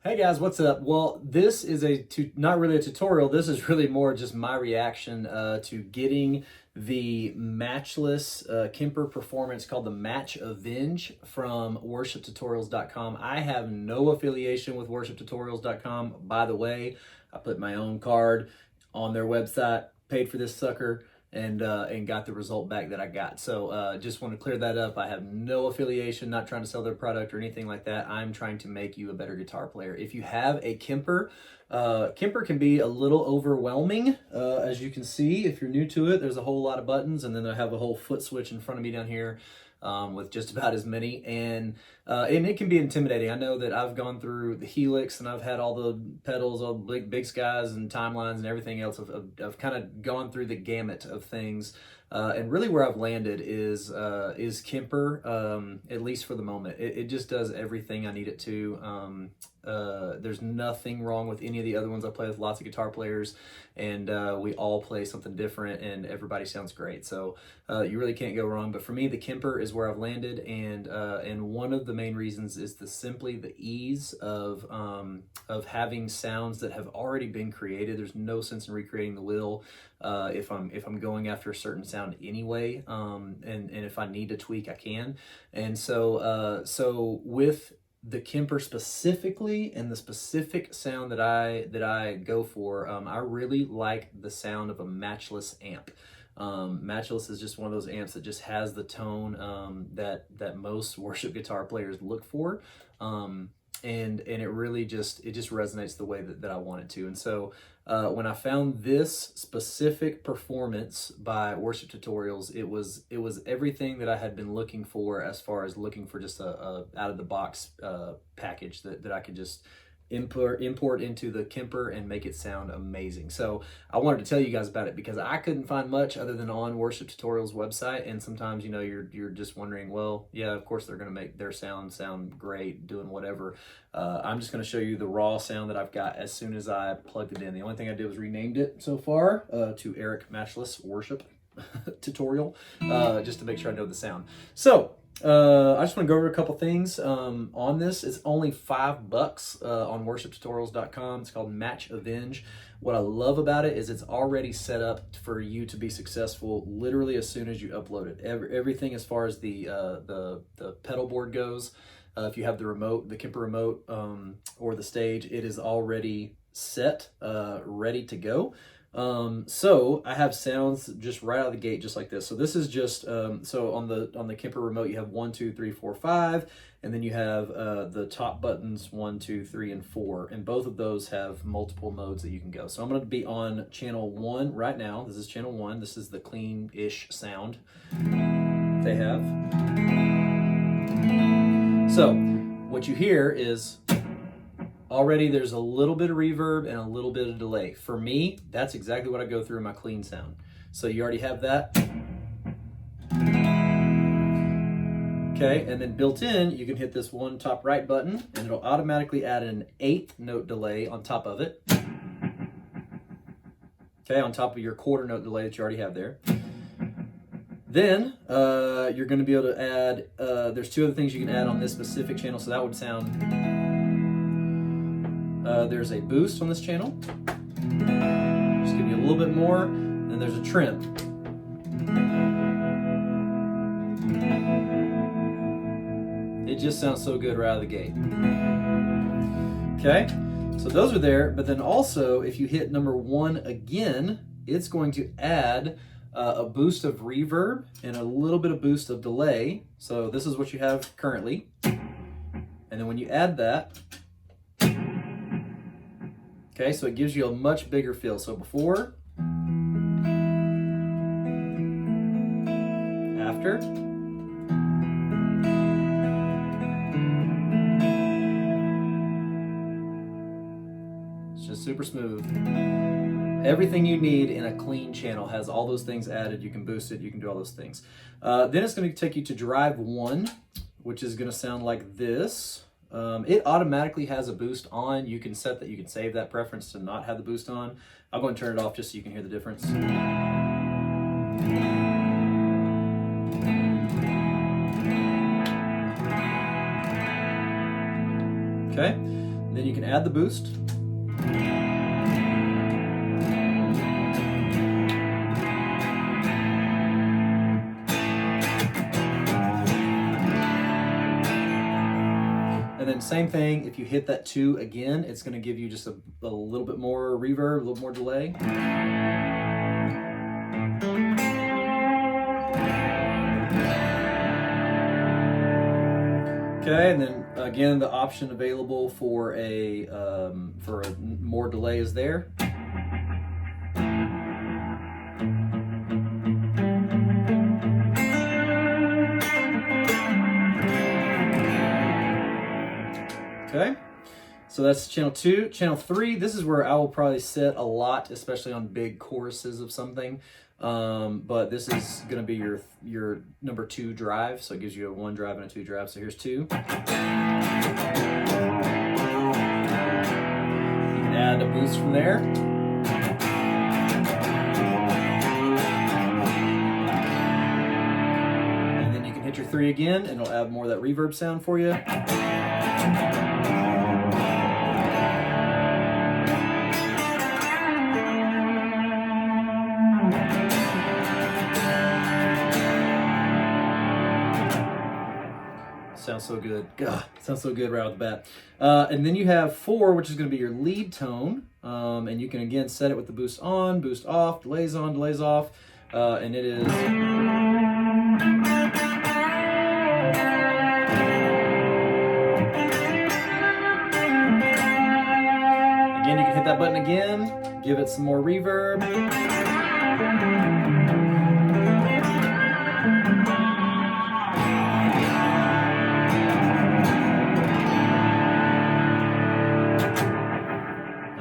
Hey guys, what's up? Well, this is not really a tutorial. This is really more just my reaction to getting the matchless Kemper performance called the Match Avenge from worshiptutorials.com. I have no affiliation with worshiptutorials.com. By the way, I put my own card on their website, paid for this sucker, and got the result back that I got. So just want to clear that up. I have no affiliation, not trying to sell their product or anything like that. I'm trying to make you a better guitar player. If you have a Kemper, Kemper can be a little overwhelming, as you can see. If you're new to it, there's a whole lot of buttons, and then I have a whole foot switch in front of me down here. With just about as many, and it can be intimidating. I know that I've gone through the Helix, and I've had all the pedals, all the big skies and timelines and everything else. I've kind of gone through the gamut of things, and really where I've landed is Kemper, at least for the moment. It just does everything I need it to. There's nothing wrong with any of the other ones. I play with lots of guitar players, and we all play something different, and everybody sounds great. So you really can't go wrong. But for me, the Kemper is where I've landed, and one of the main reasons is simply the ease of having sounds that have already been created. There's no sense in recreating the wheel if I'm going after a certain sound anyway, and if I need to tweak, I can. And so with the Kemper specifically, and the specific sound that I go for, I really like the sound of a matchless amp. Matchless is just one of those amps that just has the tone that most worship guitar players look for. And it really just resonates the way that I want it to. And so when I found this specific performance by Worship Tutorials, it was everything that I had been looking for, as far as looking for just a out of the box package that I could just import into the Kemper and make it sound amazing. So I wanted to tell you guys about it because I couldn't find much other than on Worship Tutorials website. And sometimes, you know, you're just wondering, well, yeah, of course they're going to make their sound great doing whatever. I'm just going to show you the raw sound that I've got as soon as I plugged it in. The only thing I did was renamed it so far to Eric Matchless Worship Tutorial, just to make sure I know the sound. So I just want to go over a couple things on this. It's only $5 on worshiptutorials.com. It's called Match Avenge. What I love about it is it's already set up for you to be successful literally as soon as you upload it. Everything as far as the pedal board goes, if you have the remote, the Kemper remote, or the stage, it is already set, ready to go. So I have sounds just right out of the gate, just like this. So this is just, so on the Kemper remote, you have 1, 2, 3, 4, 5, and then you have, the top buttons 1, 2, 3, and 4. And both of those have multiple modes that you can go. So I'm going to be on channel 1 right now. This is channel 1. This is the clean-ish sound they have. So what you hear is, already there's a little bit of reverb and a little bit of delay. For me, that's exactly what I go through in my clean sound. So you already have that. Okay, and then built in, you can hit this one top right button and it'll automatically add an 8th note delay on top of it. Okay, on top of your quarter note delay that you already have there. Then you're going to be able to add, there's 2 other things you can add on this specific channel. So that would sound, there's a boost on this channel. Just give you a little bit more. And there's a trim. It just sounds so good right out of the gate. Okay, so those are there. But then also, if you hit number 1 again, it's going to add a boost of reverb and a little bit of boost of delay. So this is what you have currently. And then when you add that, okay, so it gives you a much bigger feel. So before, after, it's just super smooth. Everything you need in a clean channel has all those things added. You can boost it, you can do all those things. Then it's going to take you to drive 1, which is going to sound like this. It automatically has a boost on. You can set that, you can save that preference to not have the boost on. I'll go and turn it off just so you can hear the difference. Okay, Then you can add the boost. And then same thing, if you hit that 2 again, it's going to give you just a little bit more reverb, a little more delay. Okay, and then again, the option available for a more delay is there. Okay, so that's channel 2. Channel 3, this is where I will probably set a lot, especially on big choruses of something. But this is going to be your number 2 drive, so it gives you a 1 drive and a 2 drive. So here's 2. You can add a boost from there. And then you can hit your 3 again, and it'll add more of that reverb sound for you. Sounds so good. God, sounds so good right off the bat. And then you have 4, which is going to be your lead tone. And you can again set it with the boost on, boost off, delays on, delays off. And it is... Again, you can hit that button again, give it some more reverb.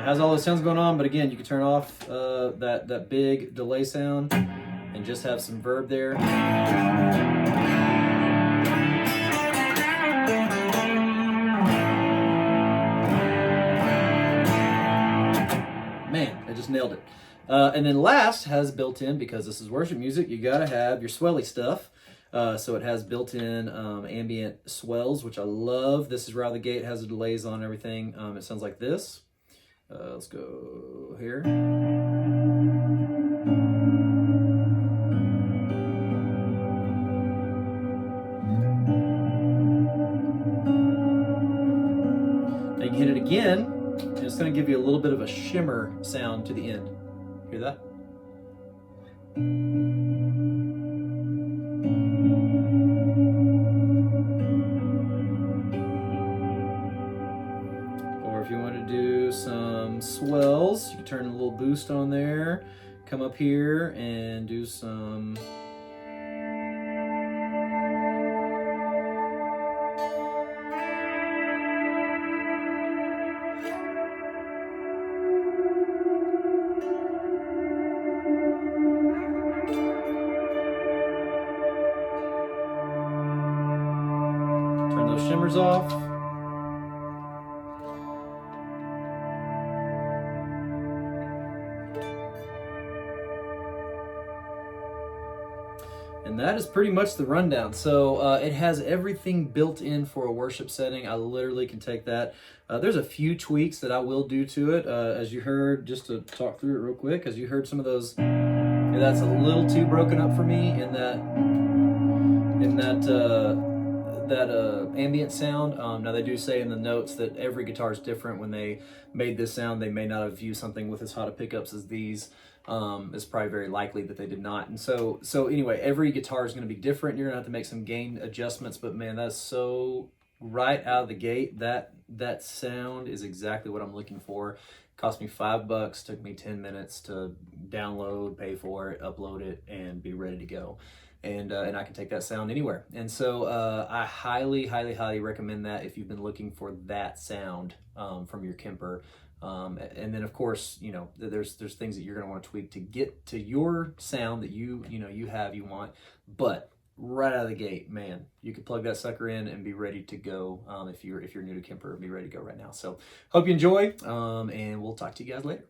Has all those sounds going on, but again, you can turn off that big delay sound and just have some verb there. Man, I just nailed it. And then last has built in, because this is worship music, you gotta have your swelly stuff. So it has built-in ambient swells, which I love. This is right out of the gate, has the delays on and everything. It sounds like this. Let's go here. Now you can hit it again, and it's going to give you a little bit of a shimmer sound to the end. Hear that? Or if you want to do some swells, you can turn a little boost on there, come up here and do some... Turn those shimmers off. And that is pretty much the rundown. So it has everything built in for a worship setting. I literally can take that. There's a few tweaks that I will do to it. As you heard, just to talk through it real quick, as you heard some of those, that's a little too broken up for me in that ambient sound. Now they do say in the notes that every guitar is different. When they made this sound, they may not have used something with as hot of pickups as these. It's probably very likely that they did not. And so anyway, every guitar is going to be different. You're going to have to make some gain adjustments, but man, that's so right out of the gate. That sound is exactly what I'm looking for. Cost me $5, took me 10 minutes to download, pay for it, upload it, and be ready to go. And I can take that sound anywhere. And so I highly, highly, highly recommend that if you've been looking for that sound from your Kemper. And then of course, you know, there's things that you're going to want to tweak to get to your sound that you want. But right out of the gate, man, you can plug that sucker in and be ready to go. If you're new to Kemper, be ready to go right now. So hope you enjoy, and we'll talk to you guys later.